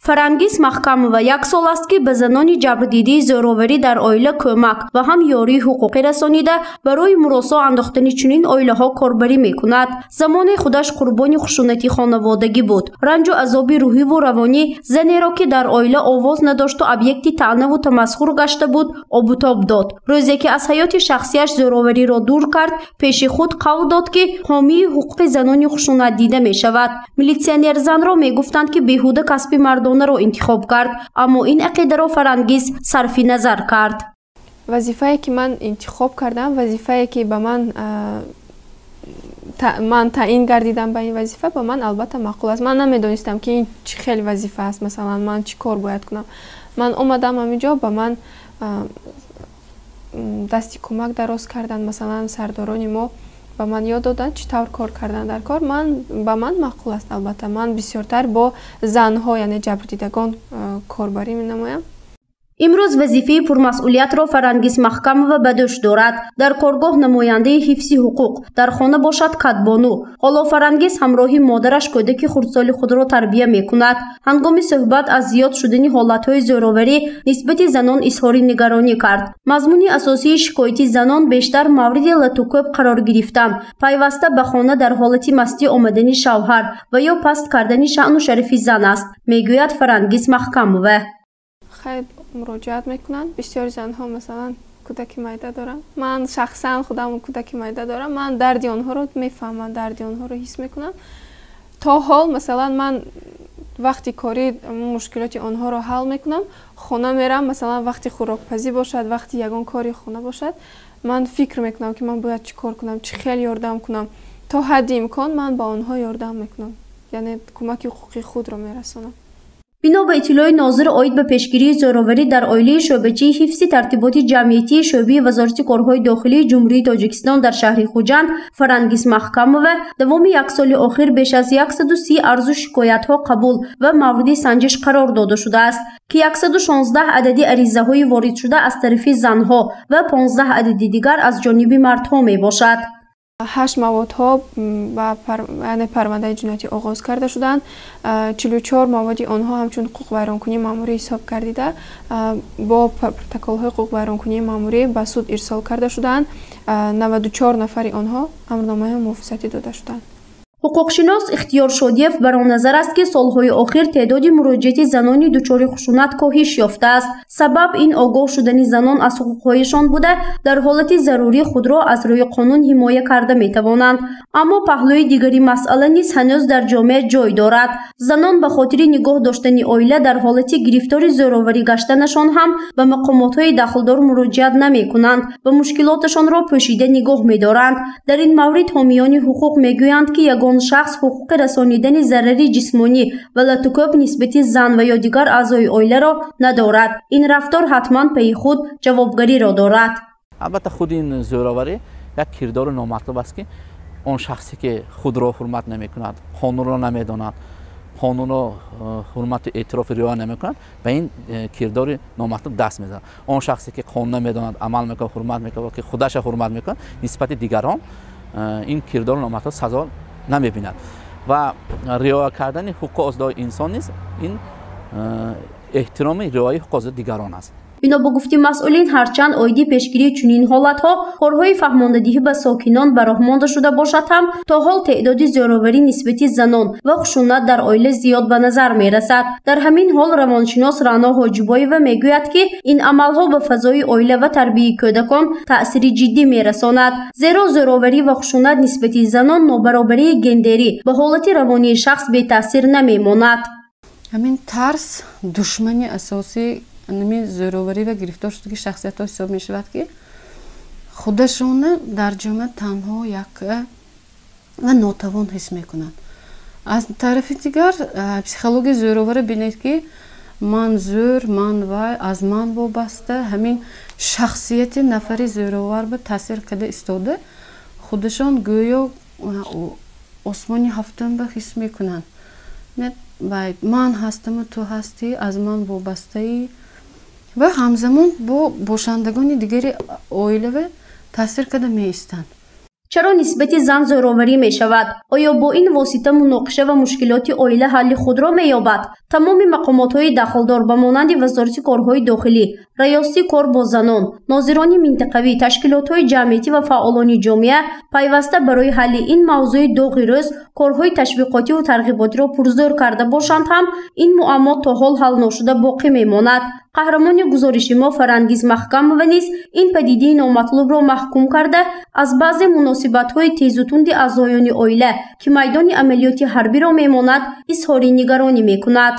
Фарангиз Махкамова як сол аст ки ба занони ҷабрдидии зӯроварӣ дар оила кӯмак ва ҳам ёрии ҳуқуқӣ расонида барои муросо андохтани чунин оилаҳо корбарӣ мекунад. Замони худаш қурбони хушунати хонаводагӣ буд. Ранҷу азоби рӯҳиву равонӣ занеро ки дар оила овоз надошту объекти таънаву тамасхур гашта буд, обутоб дод. Рӯзе ки аз ҳаёти шахсияш зӯровариро дур кард, пеши худ қавл дод ки ҳомии ҳуқуқи занони хушунат дида мешавад. Милитсионер занро мегуфтанд ки беҳуда касби мардонаро интихоб кард, аммо ин ақидаро Фарангиз сарфи назар кард. Вазифае ки ман интихоб кардам, вазифае ки ба ман таъин гардидам ба ин вазифа ба ман албатта маъқул аст. Ман намедонистам ки ин чӣ хел вазифа аст, масалан ман чӣ кор бояд кунам. Ман омадам ҳаминҷо, ба ман дасти кӯмак дароз кардан, масалан сардорони мо ба ман ёд доданд чӣ тавр кор кардан дар кор. Ба ман маъқул аст. Албатта ман бисёртар бо занҳо, яъне ҷабрдидагон корбарӣ менамоям. имрӯз вазифаи пурмасъулиятро Фарангиз Махкамова ба дӯш дорад. Дар коргоҳ намояндаи ҳифзи ҳуқуқ, дар хона бошад катбону. ҳоло Фарангиз ҳамроҳи модараш кӯдаки хурдсоли худро тарбия мекунад. ҳангоми суҳбат аз зиёд шудани ҳолатҳои зӯроварӣ нисбати занон изҳори нигаронӣ кард. мазмуни асосии шикояти занон бештар мавриди латукӯб қарор гирифтан, пайваста ба хона дар ҳолати мастӣ омадани шавҳар ва ё паст кардани шаъну шарафи зан аст, мегӯяд Фарангиз Махкамова. муроҷиат мекунанд. Бисёри занҳо масалан кӯдаки майда дорам. Ман шахсан худам кӯдаки майда дорам. Ман дарди онҳоро мефаҳмам, дарди онҳоро ҳис мекунам. То ҳол масалан ман вақти корӣ мушкилоти онҳоро ҳал мекунам. хона мерам, масалан вақти хӯрокпазӣ бошад, вақти ягон кори хона бошад, ман фикр мекунам ки ман бояд чӣ кор кунам, чӣ хел ёрдам кунам. То ҳадди имкон ман ба онҳо ёрдам мекунам. яъне кӯмаки ҳуқуқи худро мерасонам. бино ба иттилои нозир оид ба пешгирии зӯроварӣ дар оилаи шӯъбачии ҳифзи тартиботи ҷамъиятии шӯъбаи Вазорати корҳои дохилии Ҷумҳурии Тоҷикистон дар шаҳри Хуҷанд, Фарангиз Махкамова давоми як соли охир беш аз 130 арзу шикоятҳо қабул ва мавриди санҷиш қарор дода шудааст, ки 116 адади аризаҳои воридшуда аз тарафи занҳо ва 15 адади дигар аз ҷониби мардҳо мебошад. 8 маводҳо ба парвандаи ҷиноятӣ оғоз карда шуданд. 44 маводи онҳо ҳамчун ҳуқуқвайронкунии маъмурӣ ҳисоб гардида бо протоколҳои ҳуқуқвайронкунии маъмурӣ ба суд ирсол карда шуданд. 94 нафари онҳо амрномаҳои муҳофизатӣ дода шуданд. ҳуқуқшинос Ихтиёр Шодиев бароназар аст ки солҳои охир теъдоди муроҷиати занони дучори хушунат коҳиш ёфтааст. Сабаб ин огоҳ шудани занон аз ҳуқуқҳояшон буда дар ҳолати зарурӣ худро аз рӯи қонун ҳимоя карда метавонанд. Аммо паҳлӯи дигари масъала низ ҳанӯз дар ҷомеа ҷой дорад. Занон ба хотири нигоҳ доштани оила дар ҳолати гирифтори зӯроварӣ гаштанашон ҳам ба мақомотҳои дахлдор муроҷиат намекунанд ва мушкилоташонро пӯшида нигоҳ медоранд. Дар ин маврид ҳомиёни ҳуқуқ мегӯянд ки ягон шахс ҳуқуқи расонидани зарари ҷисмонӣ ва латукӯб нисбати зан ва ё дигар аъзои оиларо надорад. ин рафтор ҳатман паи худ ҷавобгариро дорад. албатта худи ин зӯроварӣ як кирдори номатлуб аст ки он шахсе ки худро ҳурмат намекунад, қонунро намедонад, қонунро ҳурмату эътирофи риоя намекунад, ба ин кирдори номатлуб даст мезанад. он шахсе ки қонун намедонад, амал мекунад, ҳурмат мекунад, ки худаша ҳурмат мекунад, нисбати дигарон ин кирдори номатлуб сазо намебинад ва риоя кардани ҳуқуқи озодии инсон низ ин эҳтироми риояи ҳуқуқи озодии дигарон аст. бино ба гуфти масъулин, ҳарчанд оиди пешгирии чунин ҳолатҳо корҳои фаҳмондадиҳӣ ба сокинон ба роҳ монда шуда бошад ҳам, то ҳол теъдоди зӯроварӣ нисбати занон ва хушунат дар оила зиёд ба назар мерасад. дар ҳамин ҳол равоншинос Раъно Ҳоҷибоева мегӯяд ки ин амалҳо ба фазои оила ва тарбияи кӯдакон таъсири ҷиддӣ мерасонад, зеро зӯроварӣ ва хушунат нисбати занон нобаробарии гендерӣ ба ҳолати равонии шахс бетаъсир намемонад. ҳамин тарс душмани асосии нами зӯроварӣ ва гирифторшудагии шахсиятҳо ҳисоб мешавад ки худашона дар ҷомеа танҳо яка ва нотавон ҳис мекунанд. аз тарафи дигар психологияи зӯровара бинед ки ман зӯр, ман вай, аз ман вобаста, ҳамин шахсияти нафари зӯровар ба таъсир карда истода худашон гӯё осмони ҳафтум ба ҳис мекунанд. ман ҳастаму ту ҳастӣ, аз ман вобастаӣ ва ҳамзамон бо бошандагони дигари оилава таъсир карда меистанд. چرا نسبت زن زوراوری می شود؟ آیا با این واسطه مناقشه و مشکلات عائله حل خود را می یابد؟ تمام مقامات دخلدار به مانند وزارت کارهای داخلی، ریاست کار با زنان، ناظران منطقوی، تشکیلات جمعیتی و فعالان جامعه پیوسته برای حل این موضوع داغ روز کارهای تشویقاتی و ترغیباتی را پرزور کرده باشند هم این معما تا حال حل نشده باقی می ماند. قهرمان گزارش ما فرانگیز محکم و نیز این پدیده نامطلوب را محکوم کرده از بعض مناسبت‌های تیز و تند اعضایان عائله که میدان عملیات حربی را میماند اظهار نگرانی میکند.